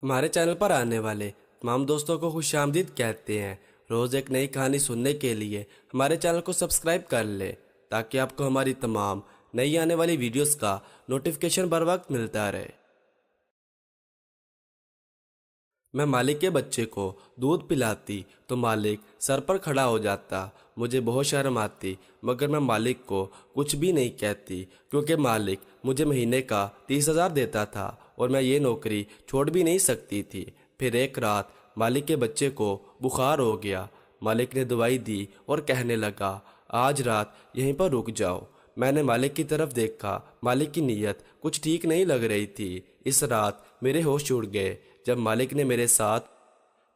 ہمارے چینل پر آنے والے تمام دوستوں کو خوش آمدید کہتے ہیں۔ روز ایک نئی کہانی سننے کے لیے ہمارے چینل کو سبسکرائب کر لیں تاکہ آپ کو ہماری تمام نئی آنے والی ویڈیوز کا نوٹیفیکیشن بر وقت ملتا رہے۔ میں مالک کے بچے کو دودھ پلاتی تو مالک سر پر کھڑا ہو جاتا۔ مجھے بہت شرم آتی مگر میں مالک کو کچھ بھی نہیں کہتی کیونکہ مالک مجھے مہینے کا 30,000 دیتا تھا اور میں یہ نوکری چھوڑ بھی نہیں سکتی تھی۔ پھر ایک رات مالک کے بچے کو بخار ہو گیا۔ مالک نے دوائی دی اور کہنے لگا آج رات یہیں پر رک جاؤ۔ میں نے مالک کی طرف دیکھا، مالک کی نیت کچھ ٹھیک نہیں لگ رہی تھی۔ اس رات میرے ہوش اڑ گئے جب مالک نے میرے ساتھ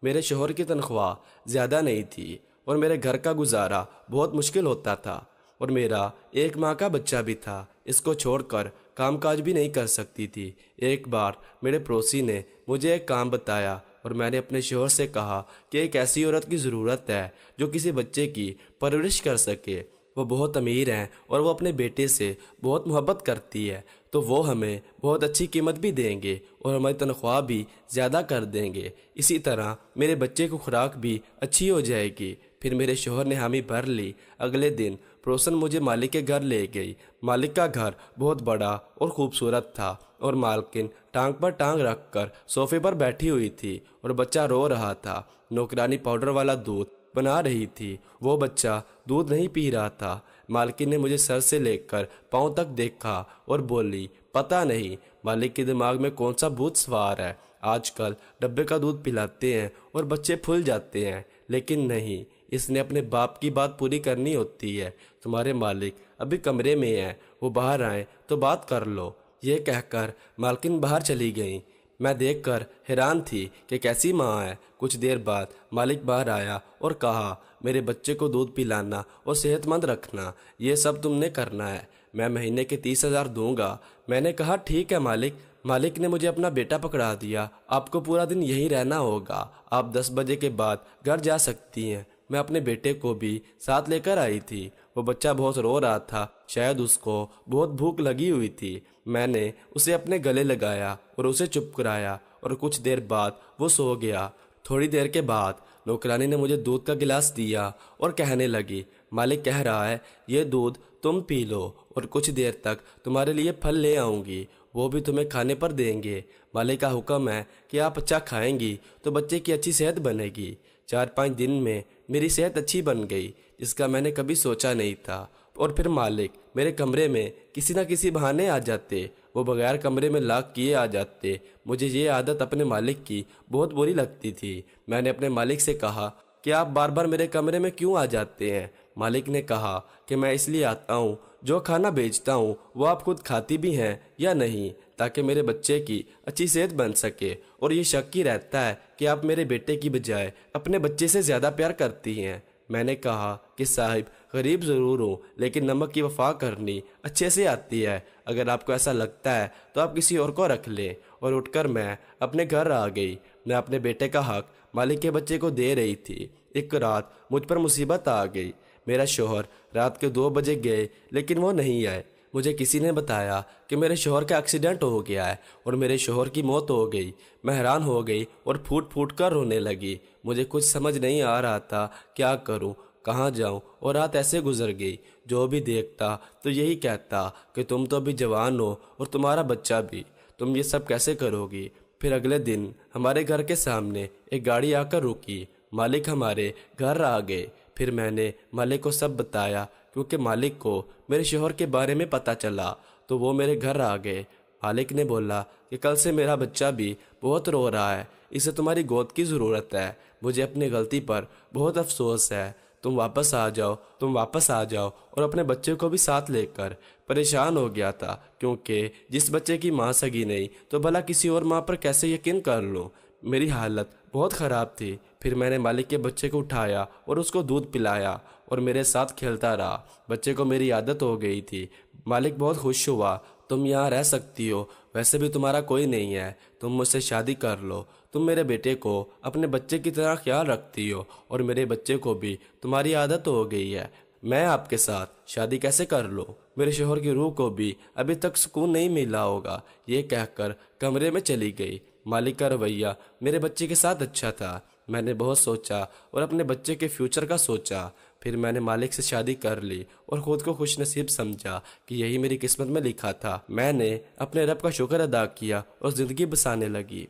میرے شوہر کی تنخواہ زیادہ نہیں تھی اور میرے گھر کا گزارا بہت مشکل ہوتا تھا اور میرا 1 ماہ کا بچہ بھی تھا، اس کو چھوڑ کر کام کاج بھی نہیں کر سکتی تھی۔ ایک بار میرے پڑوسی نے مجھے ایک کام بتایا اور میں نے اپنے شوہر سے کہا کہ ایک ایسی عورت کی ضرورت ہے جو کسی بچے کی پرورش کر سکے۔ وہ بہت امیر ہیں اور وہ اپنے بیٹے سے بہت محبت کرتی ہے، تو وہ ہمیں بہت اچھی قیمت بھی دیں گے اور ہماری تنخواہ بھی زیادہ کر دیں گے۔ اسی طرح میرے بچے کو خوراک بھی اچھی ہو جائے گی۔ پھر میرے شوہر نے حامی بھر لی۔ اگلے دن پڑوسن مجھے مالک کے گھر لے گئی۔ مالک کا گھر بہت بڑا اور خوبصورت تھا اور مالکن ٹانگ پر ٹانگ رکھ کر صوفے پر بیٹھی ہوئی تھی اور بچہ رو رہا تھا۔ نوکرانی پاؤڈر والا دودھ بنا رہی تھی، وہ بچہ دودھ نہیں پی رہا تھا۔ مالکن نے مجھے سر سے لے کر پاؤں تک دیکھا اور بولی پتہ نہیں مالک کے دماغ میں کون سا بھوت سوار ہے، آج کل ڈبے کا دودھ پلاتے ہیں اور بچے پھول جاتے ہیں، لیکن نہیں، اس نے اپنے باپ کی بات پوری کرنی ہوتی ہے۔ تمہارے مالک ابھی کمرے میں ہیں، وہ باہر آئیں تو بات کر لو۔ یہ کہہ کر مالکن باہر چلی گئیں۔ میں دیکھ کر حیران تھی کہ کیسی ماں ہے۔ کچھ دیر بعد مالک باہر آیا اور کہا میرے بچے کو دودھ پلانا اور صحت مند رکھنا، یہ سب تم نے کرنا ہے، میں مہینے کے 30,000 دوں گا۔ میں نے کہا ٹھیک ہے مالک۔ مالک نے مجھے اپنا بیٹا پکڑا دیا، آپ کو پورا دن یہی رہنا ہوگا، آپ 10 بجے کے بعد گھر جا سکتی ہیں۔ میں اپنے بیٹے کو بھی ساتھ لے کر آئی تھی۔ وہ بچہ بہت رو رہا تھا، شاید اس کو بہت بھوک لگی ہوئی تھی۔ میں نے اسے اپنے گلے لگایا اور اسے چپ کرایا اور کچھ دیر بعد وہ سو گیا۔ تھوڑی دیر کے بعد نوکرانی نے مجھے دودھ کا گلاس دیا اور کہنے لگی مالک کہہ رہا ہے یہ دودھ تم پی لو اور کچھ دیر تک تمہارے لیے پھل لے آؤں گی، وہ بھی تمہیں کھانے پر دیں گے۔ مالک کا حکم ہے کہ آپ اچھا کھائیں گی تو بچے کی اچھی صحت بنے گی۔ 4-5 دن میں میری صحت اچھی بن گئی، جس کا میں نے کبھی سوچا نہیں تھا۔ اور پھر مالک میرے کمرے میں کسی نہ کسی بہانے آ جاتے، وہ بغیر کمرے میں لاک کیے آ جاتے۔ مجھے یہ عادت اپنے مالک کی بہت بری لگتی تھی۔ میں نے اپنے مالک سے کہا کہ آپ بار بار میرے کمرے میں کیوں آ جاتے ہیں؟ مالک نے کہا کہ میں اس لیے آتا ہوں، جو کھانا بیچتا ہوں وہ آپ خود کھاتی بھی ہیں یا نہیں، تاکہ میرے بچے کی اچھی صحت بن سکے، اور یہ شک ہی رہتا ہے کہ آپ میرے بیٹے کی بجائے اپنے بچے سے زیادہ پیار کرتی ہیں۔ میں نے کہا کہ صاحب غریب ضرور ہوں لیکن نمک کی وفا کرنی اچھے سے آتی ہے، اگر آپ کو ایسا لگتا ہے تو آپ کسی اور کو رکھ لیں۔ اور اٹھ کر میں اپنے گھر آ گئی۔ میں اپنے بیٹے کا حق مالک کے بچے کو دے رہی تھی۔ ایک رات مجھ پر مصیبت آ گئی۔ میرا شوہر رات کے 2 بجے گئے لیکن وہ نہیں آئے۔ مجھے کسی نے بتایا کہ میرے شوہر کا ایکسیڈنٹ ہو گیا ہے اور میرے شوہر کی موت ہو گئی۔ میں حیران ہو گئی اور پھوٹ پھوٹ کر رونے لگی۔ مجھے کچھ سمجھ نہیں آ رہا تھا کیا کروں، کہاں جاؤں، اور رات ایسے گزر گئی۔ جو بھی دیکھتا تو یہی کہتا کہ تم تو ابھی جوان ہو اور تمہارا بچہ بھی، تم یہ سب کیسے کرو گی؟ پھر اگلے دن ہمارے گھر کے سامنے ایک گاڑی آ کر رکی۔ مالک ہمارے گھر آ گئے۔ پھر میں نے مالک کو سب بتایا کیونکہ مالک کو میرے شوہر کے بارے میں پتہ چلا، تو وہ میرے گھر آ گئے۔ مالک نے بولا کہ کل سے میرا بچہ بھی بہت رو رہا ہے، اسے تمہاری گود کی ضرورت ہے، مجھے اپنی غلطی پر بہت افسوس ہے، تم واپس آ جاؤ اور اپنے بچے کو بھی ساتھ لے کر۔ پریشان ہو گیا تھا کیونکہ جس بچے کی ماں سگی نہیں تو بھلا کسی اور ماں پر کیسے یقین کر لوں؟ میری حالت بہت خراب تھی۔ پھر میں نے مالک کے بچے کو اٹھایا اور اس کو دودھ پلایا اور میرے ساتھ کھیلتا رہا۔ بچے کو میری عادت ہو گئی تھی۔ مالک بہت خوش ہوا۔ تم یہاں رہ سکتی ہو، ویسے بھی تمہارا کوئی نہیں ہے، تم مجھ سے شادی کر لو، تم میرے بیٹے کو اپنے بچے کی طرح خیال رکھتی ہو اور میرے بچے کو بھی تمہاری عادت ہو گئی ہے، میں آپ کے ساتھ شادی کیسے کر لوں؟ میرے شوہر کی روح کو بھی ابھی تک سکون نہیں ملا ہوگا۔ یہ کہہ کر کمرے میں چلی گئی۔ مالک کا رویہ میرے بچے کے ساتھ اچھا تھا۔ میں نے بہت سوچا اور اپنے بچے کے فیوچر کا سوچا۔ پھر میں نے مالک سے شادی کر لی اور خود کو خوش نصیب سمجھا کہ یہی میری قسمت میں لکھا تھا۔ میں نے اپنے رب کا شکر ادا کیا اور زندگی بسانے لگی۔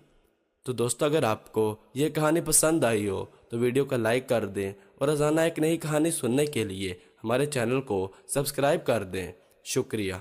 تو دوستو، اگر آپ کو یہ کہانی پسند آئی ہو تو ویڈیو کا لائک کر دیں اور روزانہ ایک نئی کہانی سننے کے لیے ہمارے چینل کو سبسکرائب کر دیں۔ شکریہ۔